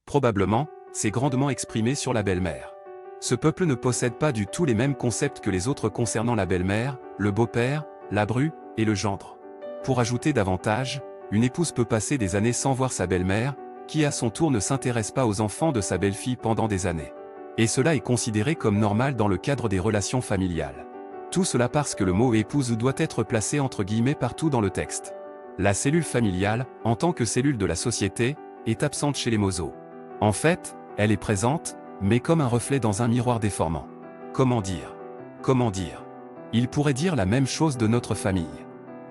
Probablement, c'est grandement exprimé sur la belle-mère. Ce peuple ne possède pas du tout les mêmes concepts que les autres concernant la belle-mère, le beau-père, la bru, et le gendre. Pour ajouter davantage, une épouse peut passer des années sans voir sa belle-mère, qui à son tour ne s'intéresse pas aux enfants de sa belle-fille pendant des années. Et cela est considéré comme normal dans le cadre des relations familiales. Tout cela parce que le mot épouse doit être placé entre guillemets partout dans le texte. La cellule familiale, en tant que cellule de la société, est absente chez les Mosos. En fait, elle est présente, mais comme un reflet dans un miroir déformant. Comment dire? Comment dire? Il pourrait dire la même chose de notre famille.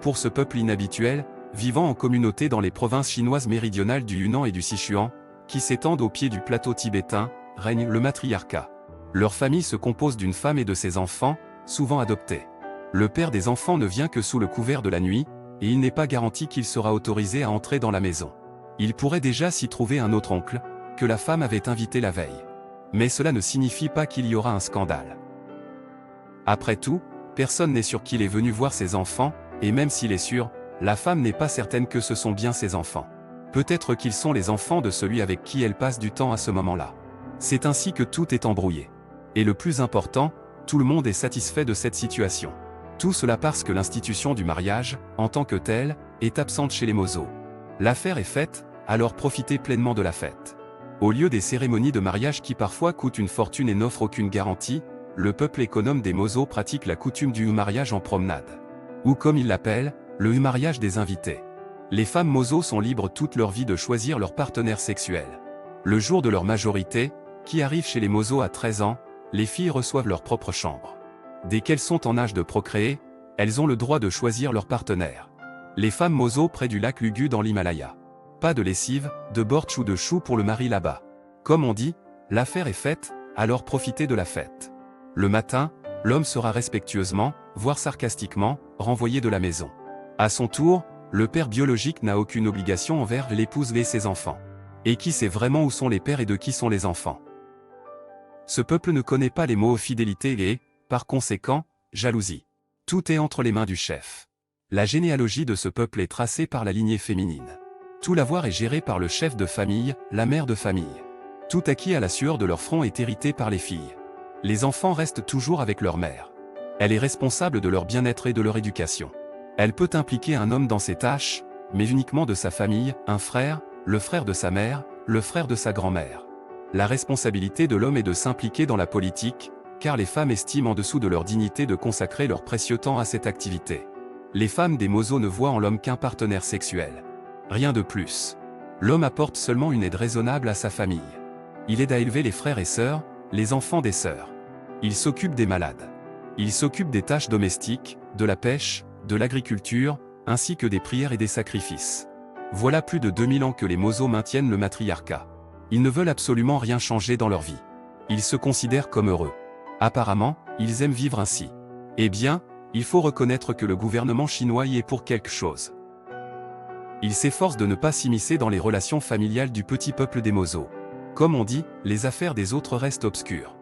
Pour ce peuple inhabituel, vivant en communauté dans les provinces chinoises méridionales du Yunnan et du Sichuan, qui s'étendent au pied du plateau tibétain, règne le matriarcat. Leur famille se compose d'une femme et de ses enfants, souvent adoptés. Le père des enfants ne vient que sous le couvert de la nuit, et il n'est pas garanti qu'il sera autorisé à entrer dans la maison. Il pourrait déjà s'y trouver un autre oncle, que la femme avait invité la veille. Mais cela ne signifie pas qu'il y aura un scandale. Après tout, personne n'est sûr qu'il est venu voir ses enfants, et même s'il est sûr, la femme n'est pas certaine que ce sont bien ses enfants. Peut-être qu'ils sont les enfants de celui avec qui elle passe du temps à ce moment-là. C'est ainsi que tout est embrouillé. Et le plus important, tout le monde est satisfait de cette situation. Tout cela parce que l'institution du mariage, en tant que telle, est absente chez les Mosos. L'affaire est faite, alors profitez pleinement de la fête. Au lieu des cérémonies de mariage qui parfois coûtent une fortune et n'offrent aucune garantie, le peuple économe des Mosos pratique la coutume du mariage en promenade. Ou comme il l'appelle, le mariage des invités. Les femmes Mosos sont libres toute leur vie de choisir leur partenaire sexuel. Le jour de leur majorité, qui arrive chez les Mosos à 13 ans, les filles reçoivent leur propre chambre. Dès qu'elles sont en âge de procréer, elles ont le droit de choisir leur partenaire. Les femmes Mosos près du lac Lugu dans l'Himalaya. Pas de lessive, de bortsch ou de chou pour le mari là-bas. Comme on dit, l'affaire est faite, alors profitez de la fête. Le matin, l'homme sera respectueusement, voire sarcastiquement, renvoyé de la maison. À son tour, le père biologique n'a aucune obligation envers l'épouse et ses enfants. Et qui sait vraiment où sont les pères et de qui sont les enfants? Ce peuple ne connaît pas les mots fidélité et, par conséquent, jalousie. Tout est entre les mains du chef. La généalogie de ce peuple est tracée par la lignée féminine. Tout l'avoir est géré par le chef de famille, la mère de famille. Tout acquis à la sueur de leur front est hérité par les filles. Les enfants restent toujours avec leur mère. Elle est responsable de leur bien-être et de leur éducation. Elle peut impliquer un homme dans ses tâches, mais uniquement de sa famille, un frère, le frère de sa mère, le frère de sa grand-mère. La responsabilité de l'homme est de s'impliquer dans la politique, car les femmes estiment en dessous de leur dignité de consacrer leur précieux temps à cette activité. Les femmes des Mosos ne voient en l'homme qu'un partenaire sexuel. Rien de plus. L'homme apporte seulement une aide raisonnable à sa famille. Il aide à élever les frères et sœurs, les enfants des sœurs. Il s'occupe des malades. Il s'occupe des tâches domestiques, de la pêche, de l'agriculture, ainsi que des prières et des sacrifices. Voilà plus de 2000 ans que les Mosos maintiennent le matriarcat. Ils ne veulent absolument rien changer dans leur vie. Ils se considèrent comme heureux. Apparemment, ils aiment vivre ainsi. Eh bien, il faut reconnaître que le gouvernement chinois y est pour quelque chose. Il s'efforce de ne pas s'immiscer dans les relations familiales du petit peuple des Mosos. Comme on dit, les affaires des autres restent obscures.